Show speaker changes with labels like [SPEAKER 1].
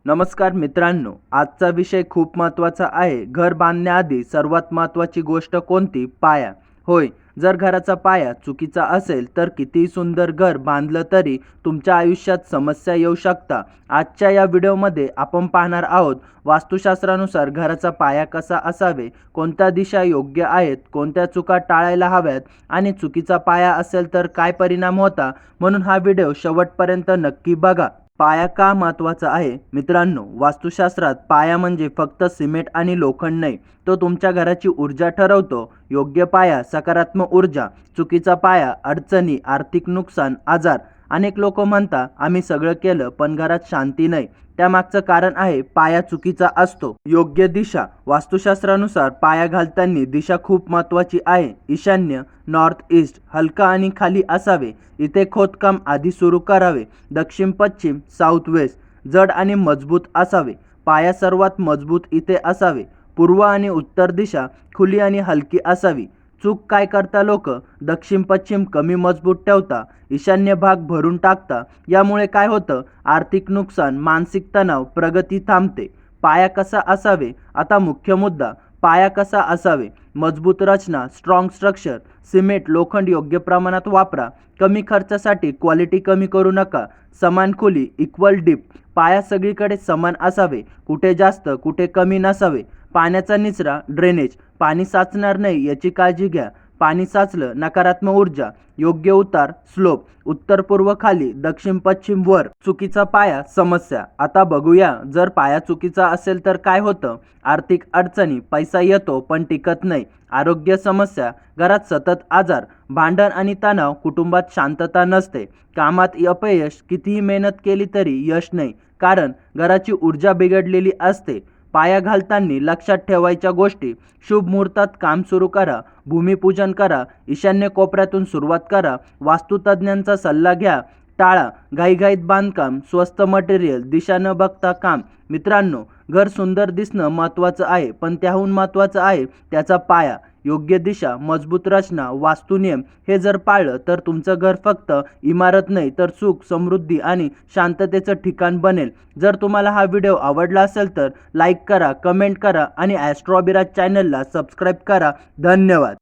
[SPEAKER 1] नमस्कार मित्रांनो, आजचा विषय खूप महत्त्वाचा आहे. घर बांधण्याआधी सर्वात महत्त्वाची गोष्ट कोणती? पाया. होय, जर घराचा पाया चुकीचा असेल तर कितीही सुंदर घर बांधलं तरी तुमच्या आयुष्यात समस्या येऊ शकता. आजच्या या व्हिडिओमध्ये आपण पाहणार आहोत वास्तुशास्त्रानुसार घराचा पाया कसा असावे, कोणत्या दिशा योग्य आहेत, कोणत्या चुका टाळायला हव्यात आणि चुकीचा पाया असेल तर काय परिणाम होता. म्हणून हा व्हिडिओ शेवटपर्यंत नक्की बघा. पाया का महत्त्वाचा आहे? मित्रांनो, वास्तुशास्त्रात पाया म्हणजे फक्त सिमेंट आणि लोखंड नाही, तो तुमच्या घराची ऊर्जा ठरवतो. योग्य पाया सकारात्मक ऊर्जा, चुकीचा पाया अडचणी, आर्थिक नुकसान, आजार. अनेक लोक म्हणतात आम्ही सगळं केलं पण घरात शांती नाही. त्यामागचं कारण आहे पाया चुकीचा असतो. योग्य दिशा. वास्तुशास्त्रानुसार पाया घालताना दिशा खूप महत्त्वाची आहे. ईशान्य, नॉर्थ ईस्ट, हलका आणि खाली असावे, इथे खोदकाम आधी सुरू करावे. दक्षिण पश्चिम, साऊथ वेस्ट, जड आणि मजबूत असावे, पाया सर्वात मजबूत इथे असावे. पूर्व आणि उत्तर दिशा खुली आणि हलकी असावी. चूक काय करता लोक? दक्षिण पश्चिम कमी मजबूत ठेवता, ईशान्य भाग भरून टाकता. यामुळे काय होतं? आर्थिक नुकसान, मानसिक तणाव, प्रगती थांबते. पाया कसा असावे? आता मुख्य मुद्दा, पाया कसा असावे? मजबूत रचना, स्ट्रॉंग स्ट्रक्चर. सिमेंट, लोखंड योग्य प्रमाणात वापरा. कमी खर्चासाठी क्वालिटी कमी करू नका. समान खोली, इक्वल डीप. पाया सगळीकडे समान असावे, कुठे जास्त कुठे कमी नसावे. पाण्याचा निचरा, ड्रेनेज, पाणी साचणार नाही याची काळजी घ्या. पाणी साचलं, नकारात्मक ऊर्जा. योग्य उतार, स्लोप, उत्तर पूर्व खाली, दक्षिण पश्चिम वर. चुकीचा पाया, समस्या. आता बघूया, जर पाया चुकीचा असेल तर काय होतं? आर्थिक अडचणी, पैसा येतो पण टिकत नाही. आरोग्य समस्या, घरात सतत आजार, भांडण आणि तणाव, कुटुंबात शांतता नसते. कामात अपयश, कितीही मेहनत केली तरी यश नाही, कारण घराची ऊर्जा बिघडलेली असते. पाया घालताना लक्षात ठेवायच्या गोष्टी: शुभ मुहूर्तात काम सुरू करा, भूमिपूजन करा, ईशान्य कोपऱ्यातून सुरुवात करा, वास्तुतज्ञांचा सल्ला घ्या, टाळा घाईघाईत बांधकाम, स्वस्त मटेरियल, दिशा न बघता काम. मित्रांनो, घर सुंदर दिसणं महत्त्वाचं आहे, पण त्याहून महत्त्वाचं आहे त्याचा पाया. योग्य दिशा, मजबूत रचना, वास्तुनियम हे जर पाळलं तर तुमचं घर फक्त इमारत नाही तर सुख, समृद्धी आणि शांततेचं ठिकाण बनेल. जर तुम्हाला हा व्हिडिओ आवडला असेल तर लाईक करा, कमेंट करा आणि ॲस्ट्रोअभिराज चॅनलला सबस्क्राईब करा. धन्यवाद.